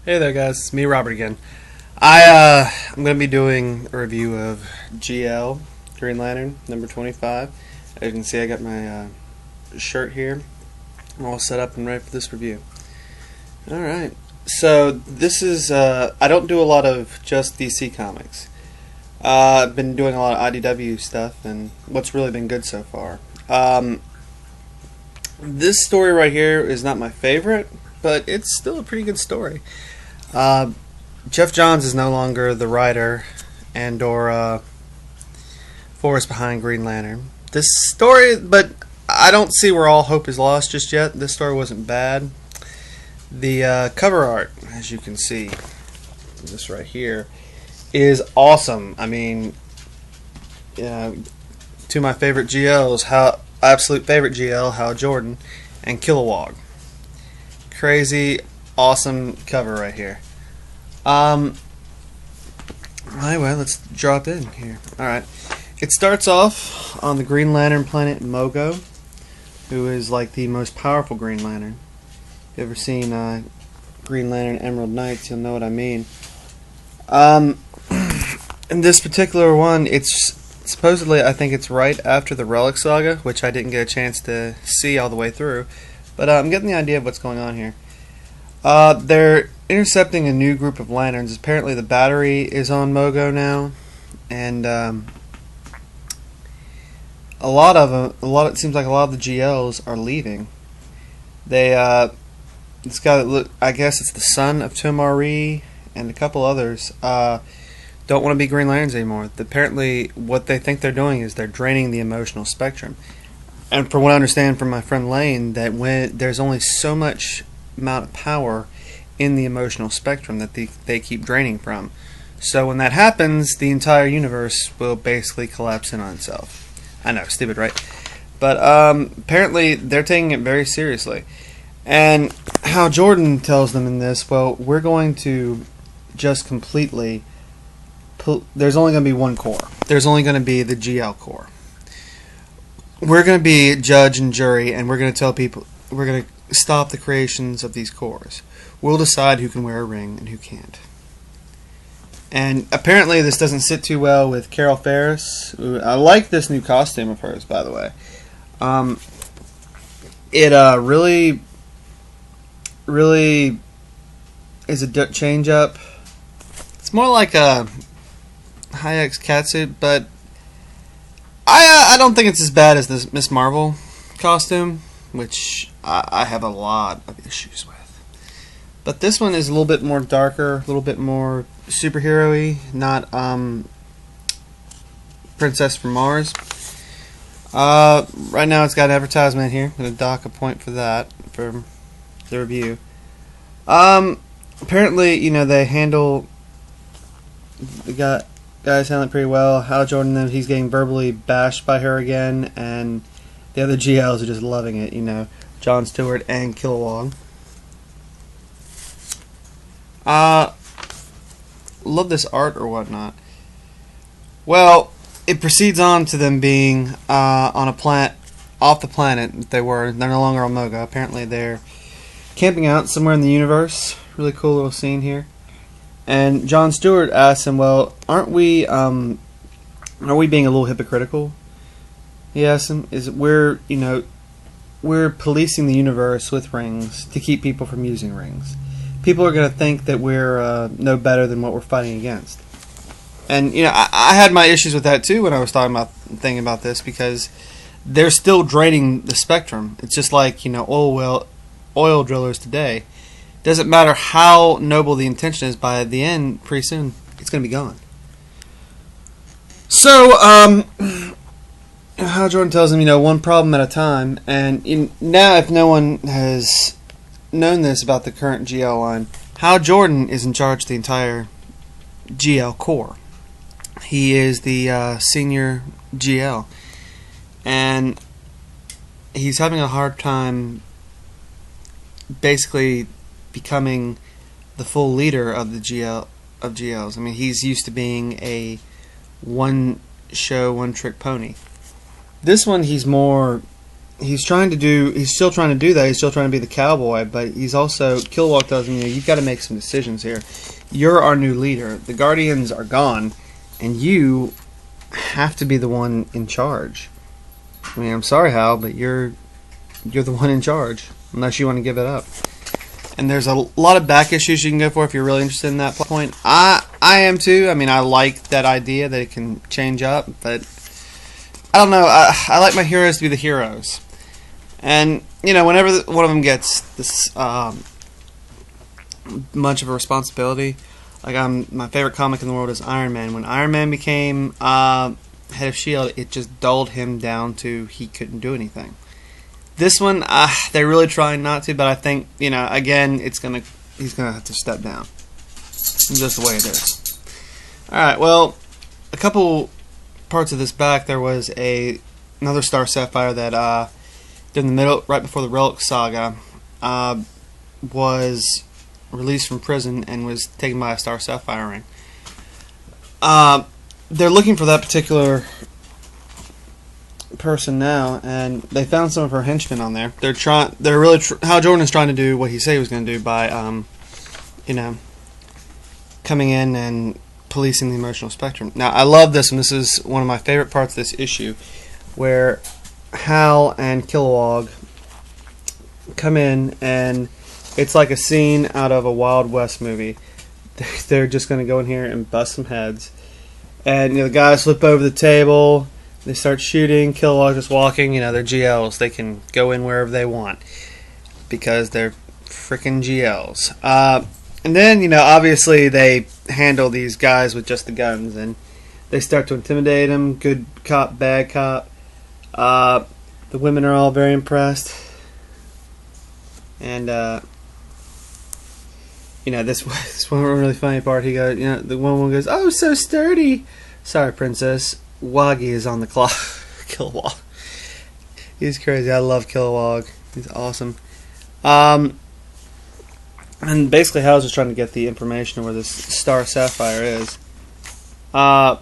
Hey there, guys. It's me, Robert again. I'm gonna be doing a review of GL Green Lantern number 25. As you can see, I got my shirt here. I'm all set up and ready for this review. All right. So this is I don't do a lot of just DC comics. I've been doing a lot of IDW stuff, and what's really been good so far. This story right here is not my favorite, but it's still a pretty good story. Jeff Johns is no longer the writer and/or force behind Green Lantern. This story, but I don't see where all hope is lost just yet. This story wasn't bad. The cover art, as you can see, this right here, is awesome. I mean, two of my favorite GLs, absolute favorite GL, Hal Jordan, and Kilowog. Crazy, awesome cover right here. Anyway, let's drop in here. Alright. It starts off on the Green Lantern planet Mogo, who is like the most powerful Green Lantern. If you've ever seen Green Lantern Emerald Knights, you'll know what I mean. In this particular one, it's supposedly, I think it's right after the Relic Saga, which I didn't get a chance to see all the way through. But I'm getting the idea of what's going on here. They're intercepting a new group of lanterns. Apparently the battery is on Mogo now, and it seems like a lot of the GLs are leaving. This guy that look, I guess it's the son of Tomari and a couple others, don't want to be Green Lanterns anymore. Apparently what they think they're doing is they're draining the emotional spectrum. And from what I understand from my friend Lane, that when there's only so much amount of power in the emotional spectrum that they keep draining from. So when that happens, the entire universe will basically collapse in on itself. I know, stupid, right? But apparently they're taking it very seriously. And how Jordan tells them in this, well, we're going to just completely... There's only going to be one core. There's only going to be the GL core. We're going to be judge and jury, and we're going to tell people... We're going to stop the creations of these cores. We'll decide who can wear a ring and who can't. And apparently this doesn't sit too well with Carol Ferris. I like this new costume of hers, by the way. It really is a change up. It's more like a high-X catsuit, but I don't think it's as bad as this Miss Marvel costume, which I have a lot of issues with. But this one is a little bit more darker, a little bit more superhero-y, not Princess from Mars. Right now it's got an advertisement here. I'm going to dock a point for that, for the review. Apparently, they handle... The guys handle it pretty well. Hal Jordan, then he's getting verbally bashed by her again, and the other GLs are just loving it, John Stewart and Kilowog. Love this art or whatnot. Well, it proceeds on to them being on a planet, off the planet they're no longer on Moga. Apparently they're camping out somewhere in the universe. Really cool little scene here. And John Stewart asks him, well, aren't we being a little hypocritical? He asks him, we're policing the universe with rings to keep people from using rings. People are going to think that we're no better than what we're fighting against. And, I had my issues with that too when I was thinking about this, because they're still draining the spectrum. It's just like, oil drillers today. Doesn't matter how noble the intention is, by the end, pretty soon, it's going to be gone. So, Hal Jordan tells him, one problem at a time. And now, if no one has known this about the current GL line, Hal Jordan is in charge of the entire GL core. He is the senior GL, and he's having a hard time basically becoming the full leader of the GLs. I mean, he's used to being a one-show, one-trick pony. This one, he's more he's still trying to do that. He's still trying to be the cowboy, but he's also, Kilowog tells him, you've got to make some decisions here. You're our new leader. The Guardians are gone, and you have to be the one in charge. I mean, I'm sorry, Hal, but you're the one in charge, unless you want to give it up. And there's a lot of back issues you can go for if you're really interested in that point. I am too. I mean, I like that idea that it can change up, but I don't know. I like my heroes to be the heroes. And, whenever one of them gets this much of a responsibility, like my favorite comic in the world is Iron Man. When Iron Man became head of S.H.I.E.L.D., it just dulled him down to he couldn't do anything. This one, they're really trying not to, but I think, again, he's gonna have to step down. It's just the way it is. Alright, well, a couple parts of this back, there was another Star Sapphire that, in the middle, right before the Relic Saga, was released from prison and was taken by a Star Sapphire ring. They're looking for that particular person now, and they found some of her henchmen on there. They're really Hal Jordan is trying to do what he said he was going to do by coming in and policing the emotional spectrum. Now, I love this, and this is one of my favorite parts of this issue, where Hal and Kilowog come in, and it's like a scene out of a Wild West movie. They're just going to go in here and bust some heads, and the guys flip over the table. They start shooting. Kilowog just walking. They're GLs. They can go in wherever they want because they're freaking GLs. And then, obviously they handle these guys with just the guns, and they start to intimidate them. Good cop, bad cop. The women are all very impressed. And, this one really funny part. He goes, the one woman goes, "Oh, so sturdy." "Sorry, princess. Woggy is on the clock." Kilowog. He's crazy. I love Kilowog. He's awesome. And basically Hal's just trying to get the information of where this Star Sapphire is. And,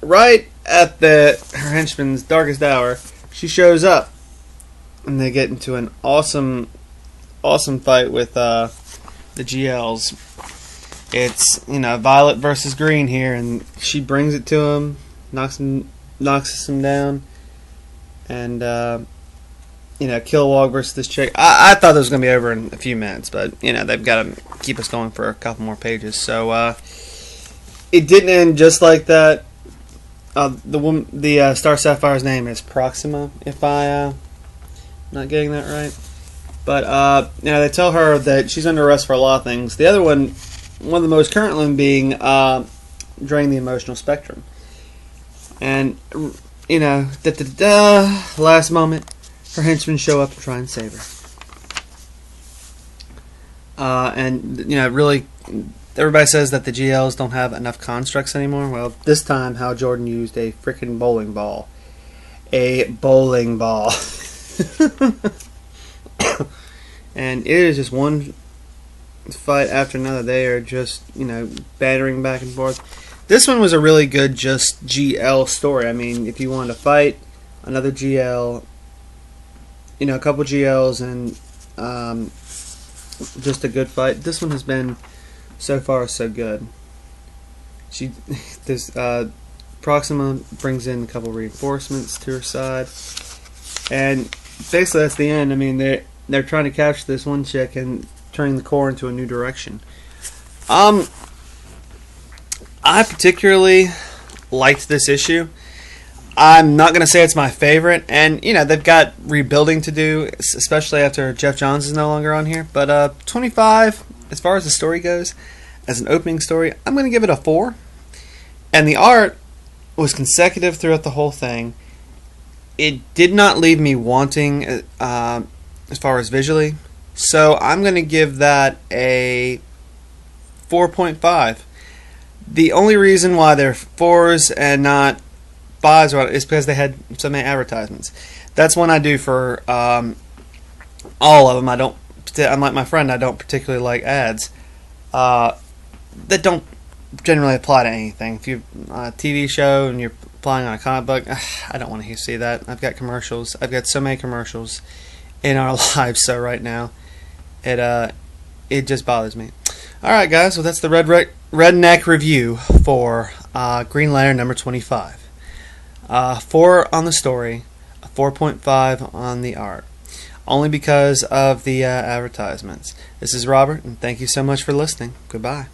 right at her henchman's darkest hour, she shows up. And they get into an awesome fight with the GLs. It's, Violet versus Green here, and she brings it to him, knocks him down, and, Kilowog versus this chick. I thought this was going to be over in a few minutes, but, they've got to keep us going for a couple more pages. So, it didn't end just like that. The Star Sapphire's name is Proxima, if I'm not getting that right. But, they tell her that she's under arrest for a lot of things. The other one of the most current one being draining the emotional spectrum. And, last moment, her henchmen show up to try and save her. And, really, everybody says that the GLs don't have enough constructs anymore. Well, this time, Hal Jordan used a frickin' bowling ball. A bowling ball. And it is just one fight after another. They are just, battering back and forth. This one was a really good just GL story. I mean, if you wanted to fight another GL, a couple GLs and just a good fight, this one has been so far so good. Proxima brings in a couple reinforcements to her side, and basically that's the end. I mean, they're trying to capture this one chick and turning the Corps into a new direction. I particularly liked this issue. I'm not going to say it's my favorite, and they've got rebuilding to do, especially after Jeff Johns is no longer on here. But 25, as far as the story goes, as an opening story, I'm going to give it a 4. And the art was consecutive throughout the whole thing. It did not leave me wanting as far as visually, so I'm going to give that a 4.5. The only reason why they're 4s and not 5s is because they had so many advertisements. That's one I do for all of them. Unlike my friend, I don't particularly like ads that don't generally apply to anything. If you're on a TV show and you're flying on a comic book. I don't want to see that. I've got commercials. I've got so many commercials in our lives. So right now, it just bothers me. All right, guys. Well, that's the Redneck review for Green Lantern number 25. 4 on the story, a 4.5 on the art. Only because of the advertisements. This is Robert, and thank you so much for listening. Goodbye.